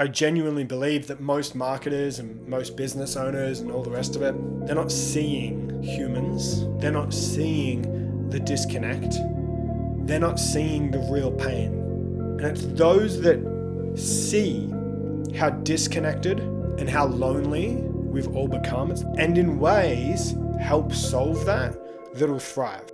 I genuinely believe that most marketers and most business owners and all the rest of it, they're not seeing humans. They're not seeing the disconnect. They're not seeing the real pain. And it's those that see how disconnected and how lonely we've all become, and in ways help solve that'll thrive.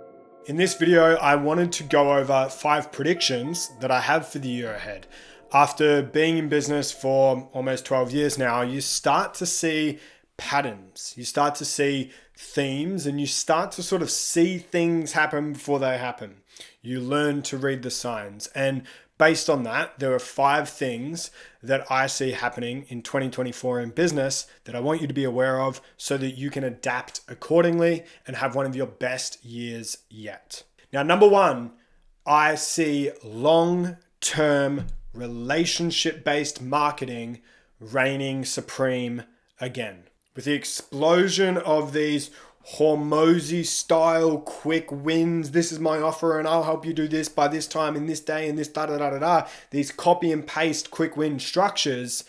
In this video, I wanted to go over 5 predictions that I have for the year ahead. After being in business for almost 12 years now, you start to see patterns, you start to see themes, and you start to sort of see things happen before they happen. You learn to read the signs. And based on that, there are 5 things that I see happening in 2024 in business that I want you to be aware of so that you can adapt accordingly and have one of your best years yet. Now, number 1, I see long-term relationship-based marketing reigning supreme again. With the explosion of these Hormozy style quick wins, this is my offer and I'll help you do this by this time in this day and this these copy and paste quick win structures.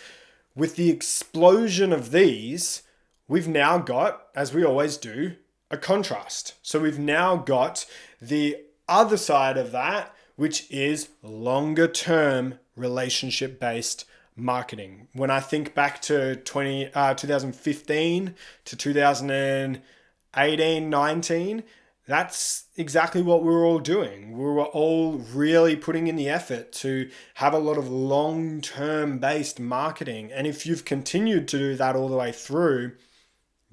With the explosion of these, we've now got, as we always do, a contrast. So we've now got the other side of that, which is longer term relationship based marketing. When I think back to 2015 to 2018, 19, that's exactly what we were all doing. We were all really putting in the effort to have a lot of long-term based marketing. And if you've continued to do that all the way through,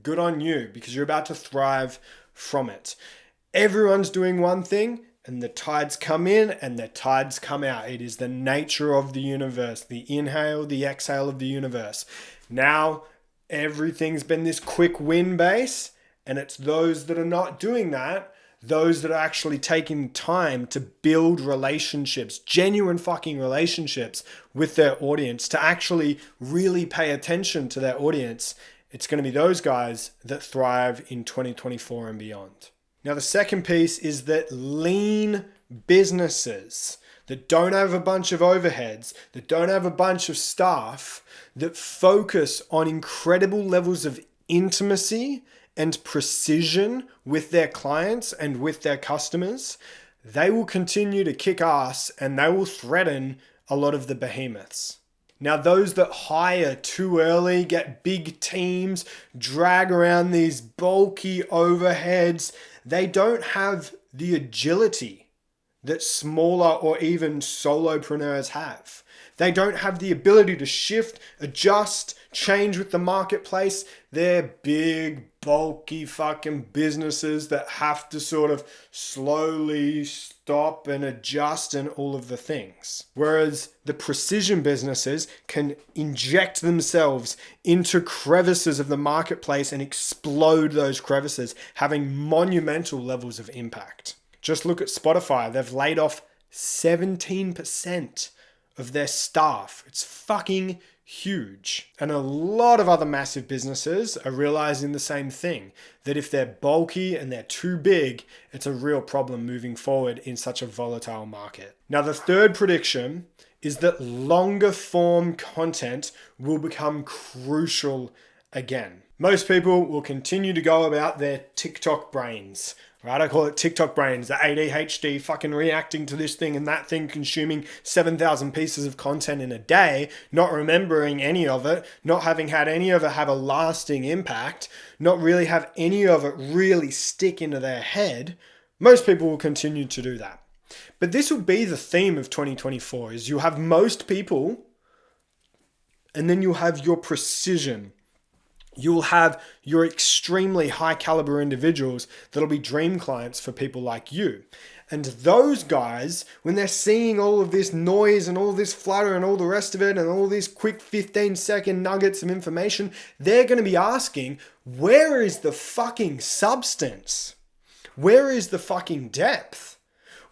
good on you, because you're about to thrive from it. Everyone's doing one thing, and the tides come in and the tides come out. It is the nature of the universe, the inhale, the exhale of the universe. Now, everything's been this quick win base, and it's those that are not doing that, those that are actually taking time to build relationships, genuine fucking relationships with their audience, to actually really pay attention to their audience. It's going to be those guys that thrive in 2024 and beyond. Now, the second piece is that lean businesses that don't have a bunch of overheads, that don't have a bunch of staff, that focus on incredible levels of intimacy and precision with their clients and with their customers, they will continue to kick ass and they will threaten a lot of the behemoths. Now, those that hire too early, get big teams, drag around these bulky overheads, they don't have the agility that smaller or even solopreneurs have. They don't have the ability to shift, adjust, change with the marketplace. They're big, bulky fucking businesses that have to sort of slowly stop and adjust and all of the things. Whereas the precision businesses can inject themselves into crevices of the marketplace and explode those crevices, having monumental levels of impact. Just look at Spotify. They've laid off 17% of their staff. It's fucking huge. And a lot of other massive businesses are realizing the same thing, that if they're bulky and they're too big, it's a real problem moving forward in such a volatile market. Now, the third prediction is that longer form content will become crucial again. Most people will continue to go about their TikTok brains, right? I call it TikTok brains, the ADHD fucking reacting to this thing and that thing, consuming 7,000 pieces of content in a day, not remembering any of it, not having had any of it have a lasting impact, not really have any of it really stick into their head. Most people will continue to do that. But this will be the theme of 2024, is you'll have most people, and then you'll have your precision. You'll have your extremely high caliber individuals that'll be dream clients for people like you. And those guys, when they're seeing all of this noise and all this flutter and all the rest of it and all these quick 15-second nuggets of information, they're going to be asking, where is the fucking substance? Where is the fucking depth?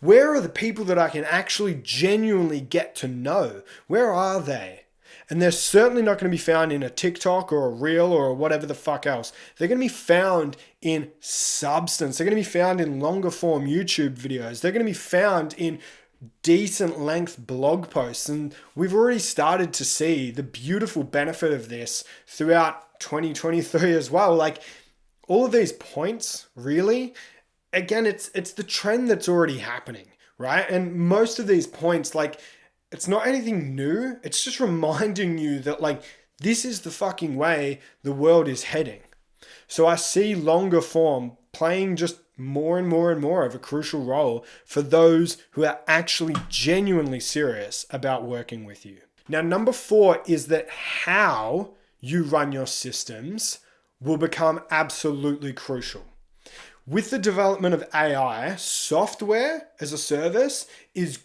Where are the people that I can actually genuinely get to know? Where are they? And they're certainly not going to be found in a TikTok or a reel or whatever the fuck else. They're going to be found in substance. They're going to be found in longer form YouTube videos. They're going to be found in decent length blog posts. And we've already started to see the beautiful benefit of this throughout 2023 as well. Like all of these points, really, again, it's the trend that's already happening, right? And most of these points, like, it's not anything new. It's just reminding you that, like, this is the fucking way the world is heading. So I see longer form playing just more and more and more of a crucial role for those who are actually genuinely serious about working with you. Now, number 4 is that how you run your systems will become absolutely crucial. With the development of AI, software as a service is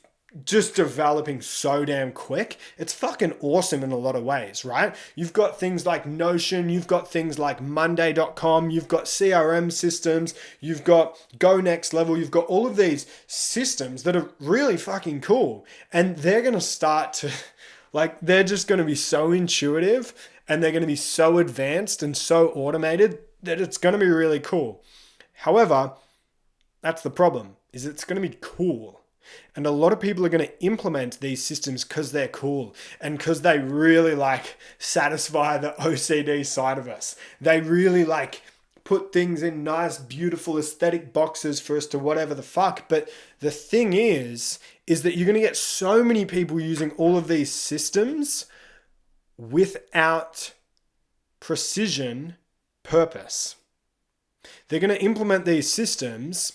just developing so damn quick. It's fucking awesome in a lot of ways, right? You've got things like Notion, you've got things like Monday.com, you've got CRM systems, you've got Go Next Level, you've got all of these systems that are really fucking cool. And they're going to start to, like, they're just going to be so intuitive and they're going to be so advanced and so automated that it's going to be really cool. However, that's the problem, is it's going to be cool. And a lot of people are going to implement these systems because they're cool and because they really like satisfy the OCD side of us. They really like put things in nice, beautiful aesthetic boxes for us to whatever the fuck. But the thing is that you're going to get so many people using all of these systems without precision, purpose. They're going to implement these systems,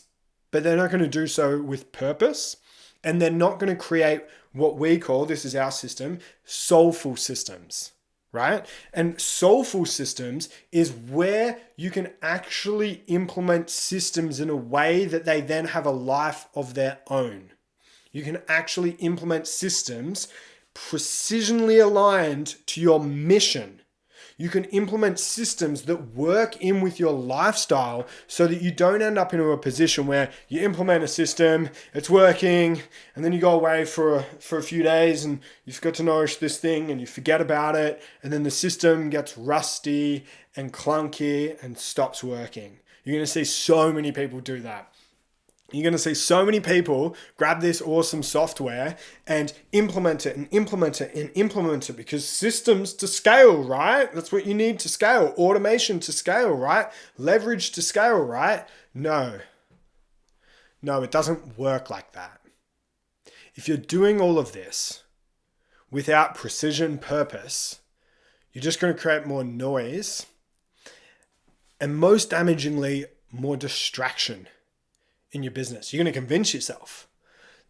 but they're not going to do so with purpose. And they're not going to create what we call, this is our system, soulful systems, right? And soulful systems is where you can actually implement systems in a way that they then have a life of their own. You can actually implement systems precisionally aligned to your mission. You can implement systems that work in with your lifestyle so that you don't end up into a position where you implement a system, it's working, and then you go away for a few days and you forgot to nourish this thing and you forget about it, and then the system gets rusty and clunky and stops working. You're going to see so many people do that. You're going to see so many people grab this awesome software and implement it and implement it and implement it because systems to scale, right? That's what you need to scale. Automation to scale, right? Leverage to scale, right? No, it doesn't work like that. If you're doing all of this without precision, purpose, you're just going to create more noise and most damagingly, more distraction in your business. You're going to convince yourself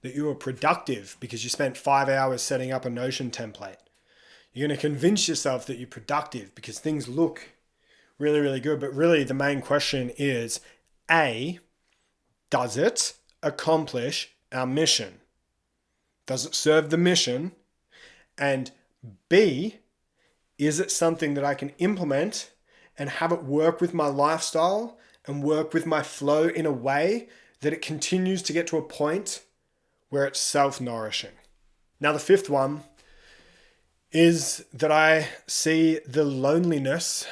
that you were productive because you spent 5 hours setting up a Notion template. You're going to convince yourself that you're productive because things look really, really good. But really the main question is, A, does it accomplish our mission? Does it serve the mission? And B, is it something that I can implement and have it work with my lifestyle and work with my flow in a way that it continues to get to a point where it's self-nourishing? Now, the 5th one is that I see the loneliness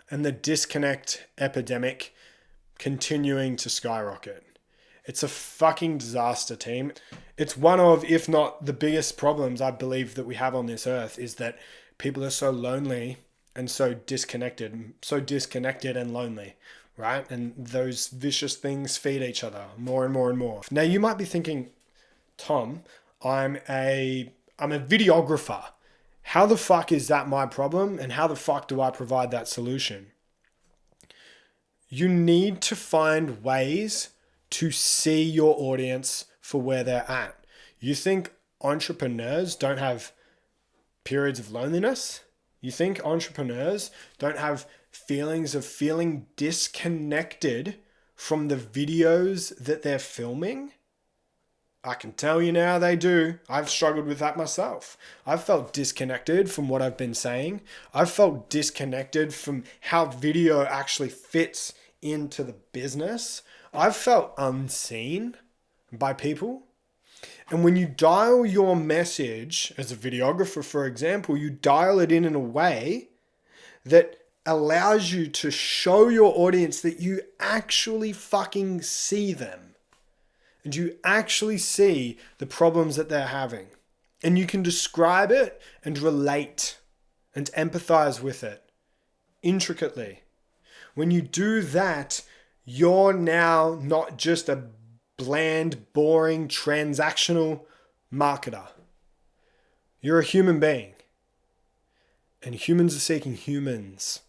and the disconnect epidemic continuing to skyrocket. It's a fucking disaster, team. It's one of, if not the biggest problems I believe that we have on this earth, is that people are so lonely and so disconnected and lonely. Right? And those vicious things feed each other more and more and more. Now you might be thinking, Tom, I'm a videographer. How the fuck is that my problem? And how the fuck do I provide that solution? You need to find ways to see your audience for where they're at. You think entrepreneurs don't have periods of loneliness? You think entrepreneurs don't have feelings of feeling disconnected from the videos that they're filming? I can tell you now they do. I've struggled with that myself. I've felt disconnected from what I've been saying. I've felt disconnected from how video actually fits into the business. I've felt unseen by people. And when you dial your message as a videographer, for example, you dial it in a way that allows you to show your audience that you actually fucking see them. and you actually see the problems that they're having, and you can describe it and relate and empathize with it intricately. When you do that, you're now not just a bland, boring, transactional marketer. You're a human being. And humans are seeking humans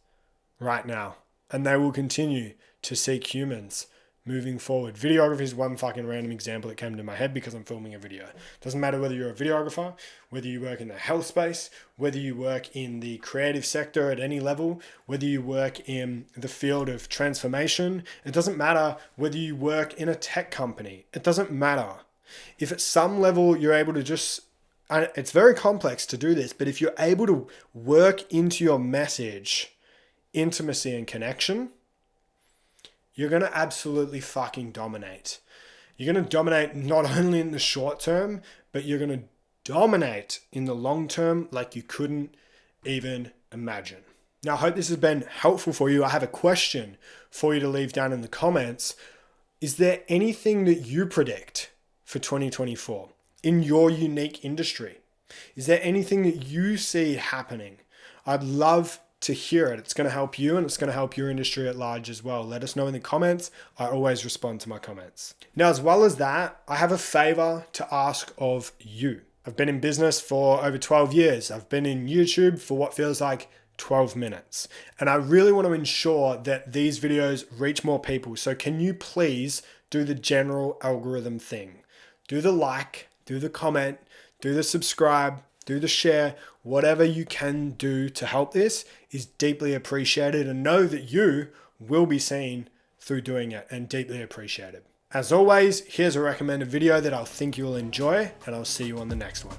right now. And they will continue to seek humans moving forward. Videography is one fucking random example that came to my head because I'm filming a video. Doesn't matter whether you're a videographer, whether you work in the health space, whether you work in the creative sector at any level, whether you work in the field of transformation. It doesn't matter whether you work in a tech company. It doesn't matter. If at some level you're able to just, it's very complex to do this, but if you're able to work into your message intimacy and connection, you're going to absolutely fucking dominate. You're going to dominate not only in the short term, but you're going to dominate in the long term like you couldn't even imagine. Now, I hope this has been helpful for you. I have a question for you to leave down in the comments. Is there anything that you predict for 2024 in your unique industry? Is there anything that you see happening? I'd love to hear it. It's going to help you and it's going to help your industry at large as well. Let us know in the comments. I always respond to my comments. Now, as well as that, I have a favor to ask of you. I've been in business for over 12 years. I've been in YouTube for what feels like 12 minutes. And I really want to ensure that these videos reach more people. So can you please do the general algorithm thing? Do the like, do the comment, do the subscribe, do the share, whatever you can do to help this is deeply appreciated, and know that you will be seen through doing it and deeply appreciated. As always, here's a recommended video that I think you'll enjoy, and I'll see you on the next one.